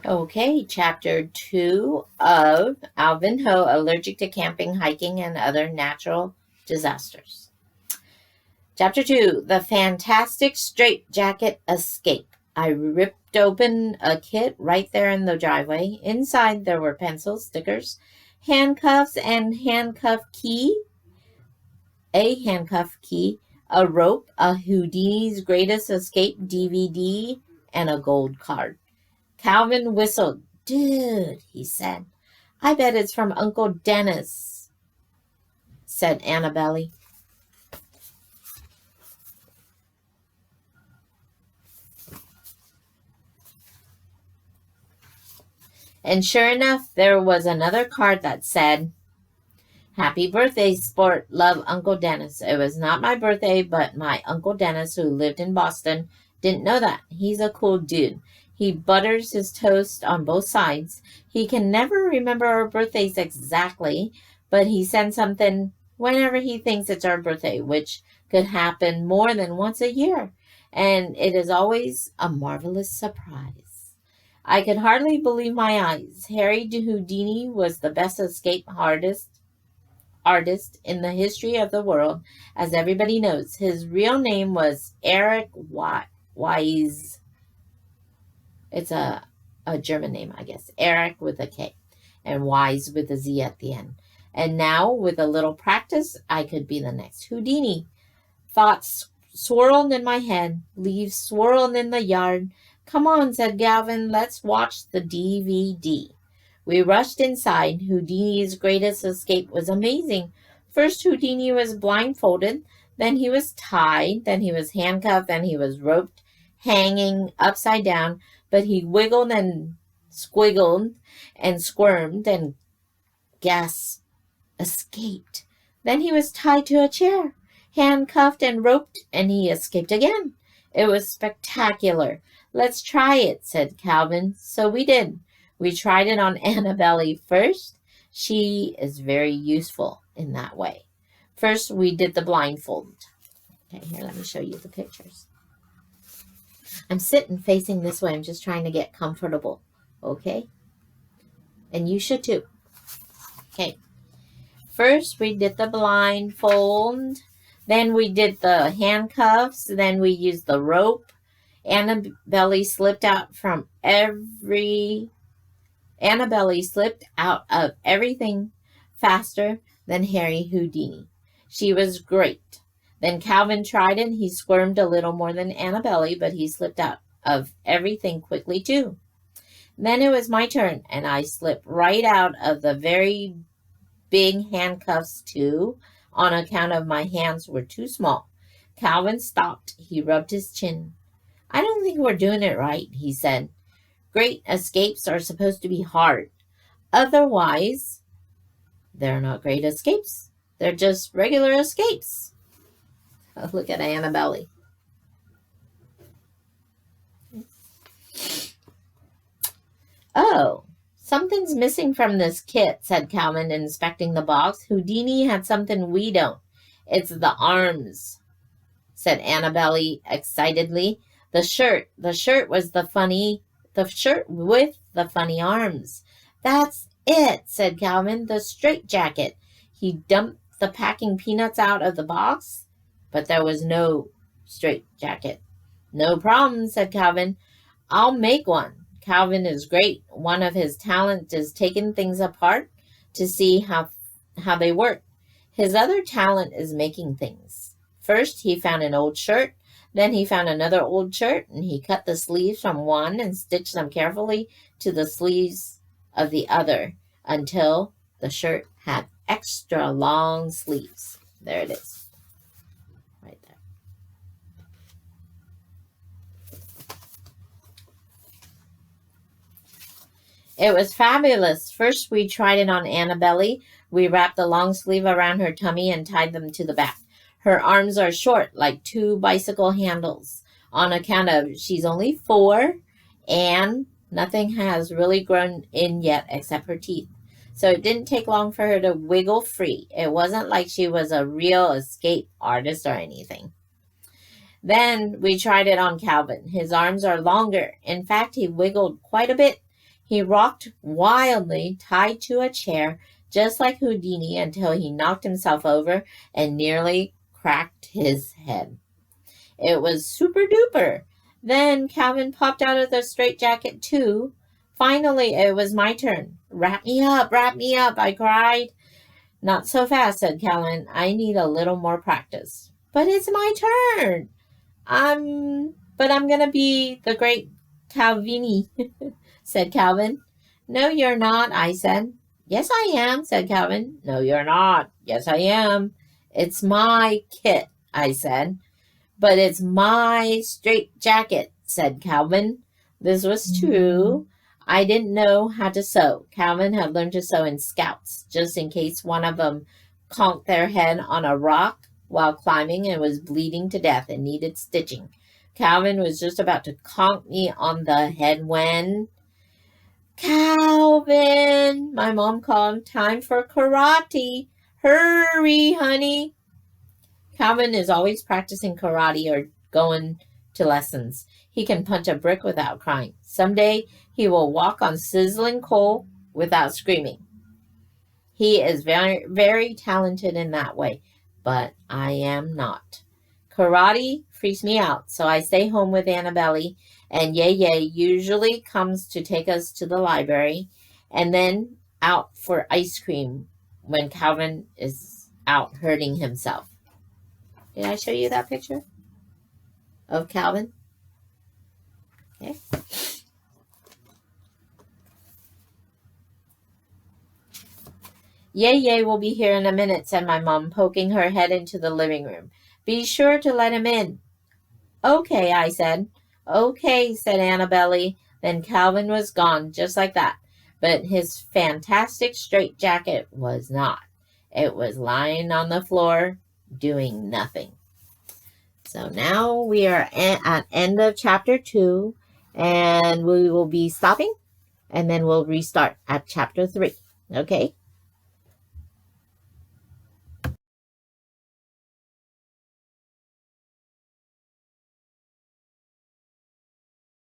Okay, chapter 2 of Alvin Ho, Allergic to Camping, Hiking, and Other Natural Disasters. Chapter 2, The Fantastic Straitjacket Escape. I ripped open a kit right there in the driveway. Inside there were pencils, stickers, handcuffs, and a handcuff key, a rope, a Houdini's Greatest Escape DVD, and a gold card. Calvin whistled. Dude, he said. I bet it's from Uncle Dennis, said Annabelle. And sure enough, there was another card that said, Happy birthday, sport. Love, Uncle Dennis. It was not my birthday, but my Uncle Dennis, who lived in Boston, didn't know that. He's a cool dude. He butters his toast on both sides. He can never remember our birthdays exactly, but he sends something whenever he thinks it's our birthday, which could happen more than once a year. And it is always a marvelous surprise. I could hardly believe my eyes. Harry Houdini was the best escape artist in the history of the world, as everybody knows. His real name was Eric Wise. It's a German name, I guess. Eric with a K and Wise with a Z at the end. And now, with a little practice, I could be the next Houdini. Thoughts swirled in my head, leaves swirled in the yard. Come on, said Galvin, let's watch the DVD. We rushed inside. Houdini's Greatest Escape was amazing. First, Houdini was blindfolded, then he was tied, then he was handcuffed, then he was roped, hanging upside down, but he wiggled and squiggled and squirmed and gasped, escaped. Then he was tied to a chair, handcuffed and roped, and he escaped again. It was spectacular. Let's try it, said Calvin. So we did. We tried it on Annabelle first. She is very useful in that way. First, we did the blindfold. Okay, here, let me show you the pictures. I'm sitting facing this way. I'm just trying to get comfortable. Okay? And you should too. Okay. First, we did the blindfold. Then we did the handcuffs. Then we used the rope. Annabelle slipped out of everything faster than Harry Houdini. She was great. Then Calvin tried it. He squirmed a little more than Annabelle, but he slipped out of everything quickly too. Then it was my turn, and I slipped right out of the very big handcuffs too, on account of my hands were too small. Calvin stopped. He rubbed his chin. I don't think we're doing it right, he said. Great escapes are supposed to be hard. Otherwise, they're not great escapes. They're just regular escapes. Oh, look at Annabelle. Oh, something's missing from this kit, said Calvin, inspecting the box. Houdini had something we don't. It's the arms, said Annabelle excitedly. The shirt was the shirt with the funny arms. That's it, said Calvin, the straitjacket. He dumped the packing peanuts out of the box, but there was no straitjacket. No problem, said Calvin. I'll make one. Calvin is great. One of his talents is taking things apart to see how they work. His other talent is making things. First, he found an old shirt. Then he found another old shirt, and he cut the sleeves from one and stitched them carefully to the sleeves of the other until the shirt had extra long sleeves. There it is. Right there. It was fabulous. First, we tried it on Annabelle. We wrapped the long sleeve around her tummy and tied them to the back. Her arms are short, like two bicycle handles, on account of she's only 4 and nothing has really grown in yet except her teeth. So it didn't take long for her to wiggle free. It wasn't like she was a real escape artist or anything. Then we tried it on Calvin. His arms are longer. In fact, he wiggled quite a bit. He rocked wildly, tied to a chair, just like Houdini, until he knocked himself over and nearly cracked his head. It was super duper. Then Calvin popped out of the straitjacket too. Finally, it was my turn. Wrap me up, I cried. Not so fast, said Calvin. I need a little more practice. But it's my turn. But I'm gonna be the great Calvini, said Calvin. No, you're not, I said. Yes, I am, said Calvin. No, you're not. Yes, I am. It's my kit, I said. But it's my straitjacket, said Calvin. This was true. I didn't know how to sew. Calvin had learned to sew in Scouts, just in case one of them conked their head on a rock while climbing and was bleeding to death and needed stitching. Calvin was just about to conk me on the head when... Calvin, my mom called, time for karate. Hurry, honey. Calvin is always practicing karate or going to lessons. He can punch a brick without crying. Someday he will walk on sizzling coal without screaming. He is very, very talented in that way, but I am not. Karate freaks me out, so I stay home with Annabelle, and Yay usually comes to take us to the library, and then out for ice cream when Calvin is out hurting himself. Did I show you that picture of Calvin? Okay. Yay will be here in a minute, said my mom, poking her head into the living room. Be sure to let him in. Okay, I said. Okay, said Annabelle. Then Calvin was gone, just like that. But his fantastic straitjacket was not. It was lying on the floor, doing nothing. So now we are at end of chapter 2, and we will be stopping, and then we'll restart at chapter 3. Okay?